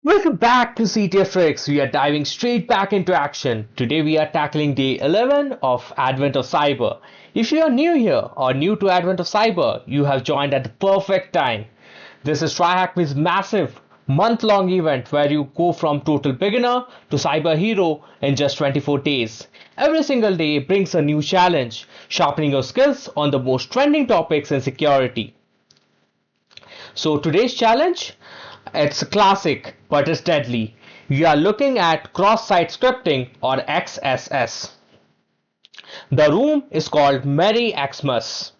Welcome back to CTF Tricks. We are diving straight back into action. Today we are tackling day 11 of Advent of Cyber. If you are new here or new to Advent of Cyber, you have joined at the perfect time. This is TryHackMe's massive month-long event where you go from total beginner to cyber hero in just 24 days. Every single day brings a new challenge, sharpening your skills on the most trending topics in security. So today's challenge, it's a classic, but it's deadly. We are looking at cross-site scripting or XSS. The room is called Merry XSSMas.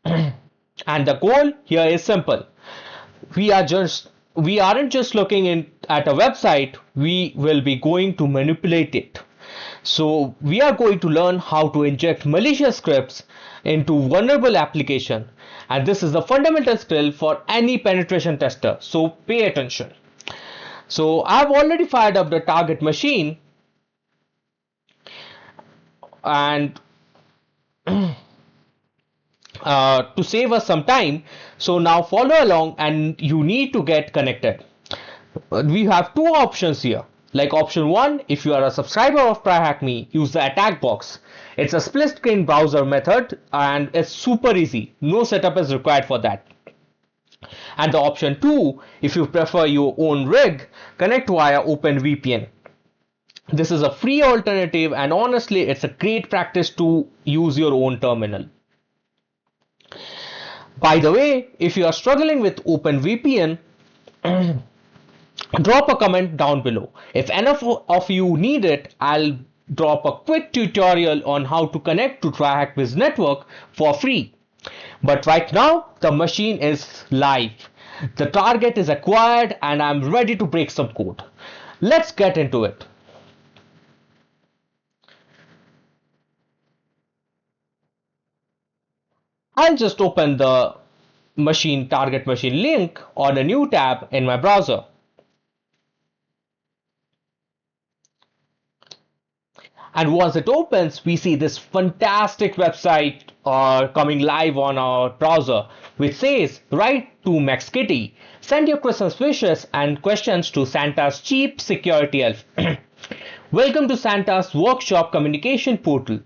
And the goal here is simple. We aren't just looking at a website, we will be going to manipulate it. So we are going to learn how to inject malicious scripts into vulnerable application, and this is the fundamental skill for any penetration tester, so pay attention. So I've already fired up the target machine, and to save us some time, so now follow along and you need to get connected. We have two options here. Like option 1, if you are a subscriber of TryHackMe, use the attack box. It's a split screen browser method and it's super easy. No setup is required for that. And the option 2, if you prefer your own rig, connect via OpenVPN. This is a free alternative and honestly it's a great practice to use your own terminal. By the way, if you are struggling with OpenVPN, drop a comment down below. If enough of you need it, I'll drop a quick tutorial on how to connect to TryHackMe's network for free. But right now, the machine is live. The target is acquired and I'm ready to break some code. Let's get into it. I'll just open the target machine link on a new tab in my browser. And once it opens, we see this fantastic website coming live on our browser, which says, write to MaxKitty, send your Christmas wishes and questions to Santa's chief security elf. Welcome to Santa's workshop communication portal.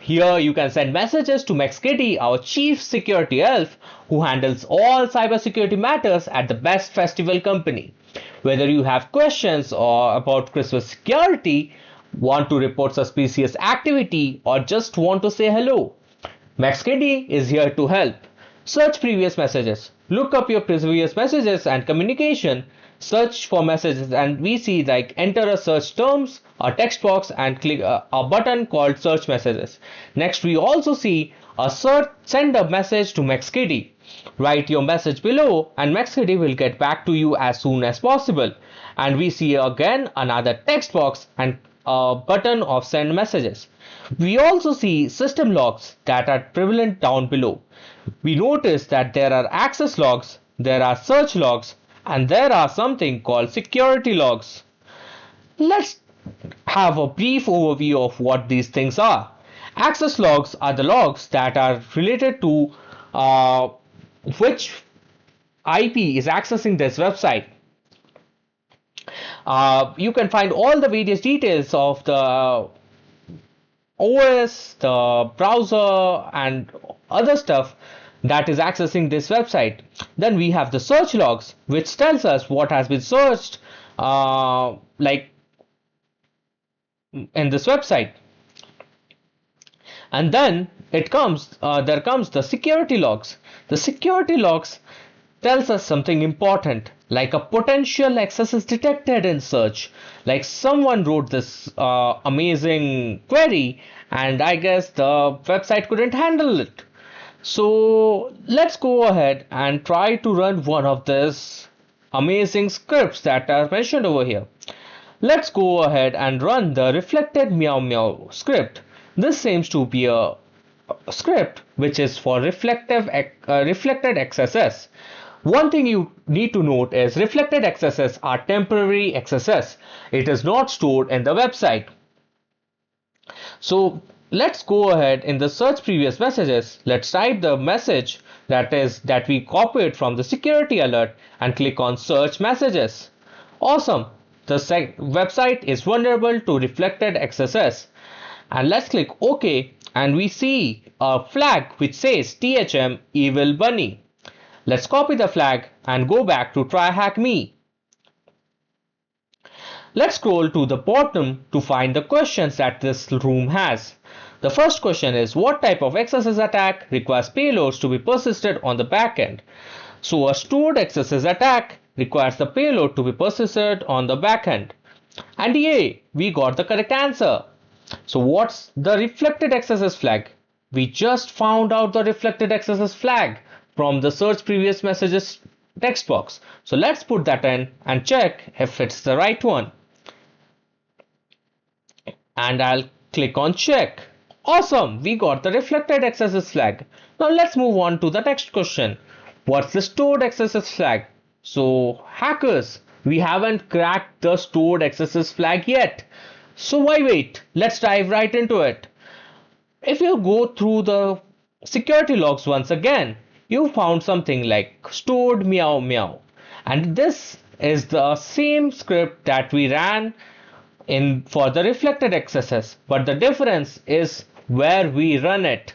Here you can send messages to MaxKitty, our chief security elf, who handles all cybersecurity matters at the best festival company. Whether you have questions or about Christmas security, want to report suspicious activity, or just want to say hello, MaxKitty is here to help. Search previous messages. Look up your previous messages and communication. Search for messages and we see like enter a search terms, a text box and click a button called search messages. Next we also see a send a message to MaxKitty. Write your message below and MaxKitty will get back to you as soon as possible. And we see again another text box and a button of send messages. We also see system logs that are prevalent down below. We notice that there are access logs, there are search logs, and there are something called security logs. Let's have a brief overview of what these things are. Access logs are the logs that are related to which IP is accessing this website. You can find all the various details of the OS, the browser, and other stuff that is accessing this website. Then we have the search logs, which tells us what has been searched, like in this website. And then there comes the security logs. The security logs tells us something important, like a potential access is detected in search. Like someone wrote this amazing query and I guess the website couldn't handle it. So let's go ahead and try to run one of these amazing scripts that are mentioned over here. Let's go ahead and run the reflected meow meow script. This seems to be a script which is for reflected XSS. One thing you need to note is reflected XSS are temporary XSS. It is not stored in the website. So let's go ahead in the search previous messages. Let's type the message that we copied from the security alert and click on search messages. Awesome. The website is vulnerable to reflected XSS. And let's click OK, and we see a flag which says THM Evil Bunny. Let's copy the flag and go back to TryHackMe. Let's scroll to the bottom to find the questions that this room has. The first question is, what type of XSS attack requires payloads to be persisted on the backend? So a stored XSS attack requires the payload to be persisted on the backend. And yay, we got the correct answer. So what's the reflected XSS flag? We just found out the reflected XSS flag from the search previous messages text box. So let's put that in and check if it's the right one. And I'll click on check. Awesome, we got the reflected XSS flag. Now let's move on to the next question. What's the stored XSS flag? So hackers, we haven't cracked the stored XSS flag yet. So why wait? Let's dive right into it. If you go through the security logs once again, you found something like stored meow meow. And this is the same script that we ran in for the reflected XSS, but the difference is where we run it.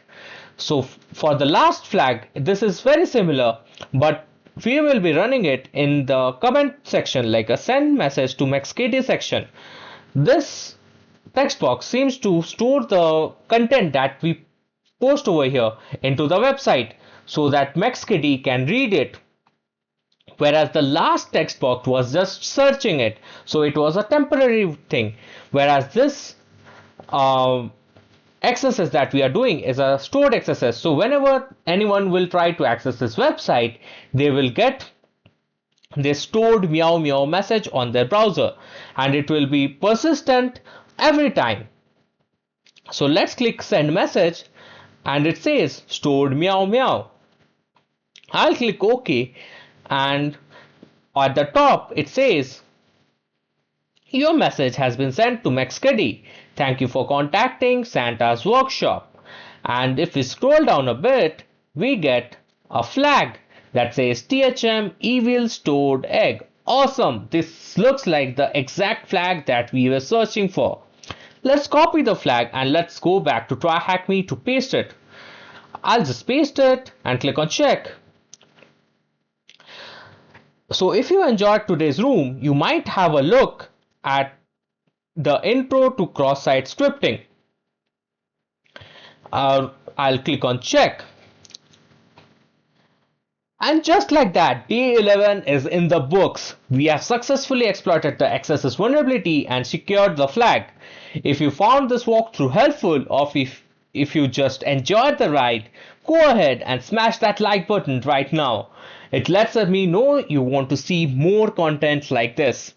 So for the last flag, this is very similar, but we will be running it in the comment section, like a send message to MaxKitty section. This text box seems to store the content that we post over here into the website so that MaxKitty can read it, whereas the last text box was just searching it, so it was a temporary thing, whereas this XSS that we are doing is a stored XSS. So whenever anyone will try to access this website, they will get this stored meow meow message on their browser, and it will be persistent every time. So let's click send message, and it says stored meow meow. I'll click OK, and at the top it says your message has been sent to MaxKitty. Thank you for contacting Santa's workshop. And if we scroll down a bit, we get a flag that says THM evil stored egg. Awesome, this looks like the exact flag that we were searching for. Let's copy the flag and let's go back to TryHackMe to paste it. I'll just paste it and click on check. So if you enjoyed today's room, you might have a look at the intro to cross-site scripting. I'll click on check. And just like that, day 11 is in the books. We have successfully exploited the XSS vulnerability and secured the flag. If you found this walkthrough helpful, or if you just enjoyed the ride, go ahead and smash that like button right now. It lets me know you want to see more content like this.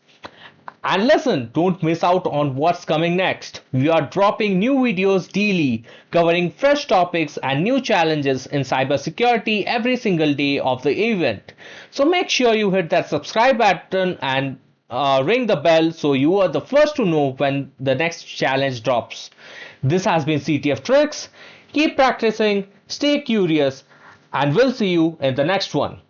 And listen, don't miss out on what's coming next. We are dropping new videos daily, covering fresh topics and new challenges in cybersecurity every single day of the event. So make sure you hit that subscribe button and ring the bell so you are the first to know when the next challenge drops. This has been CTF Tricks. Keep practicing, stay curious, and we'll see you in the next one.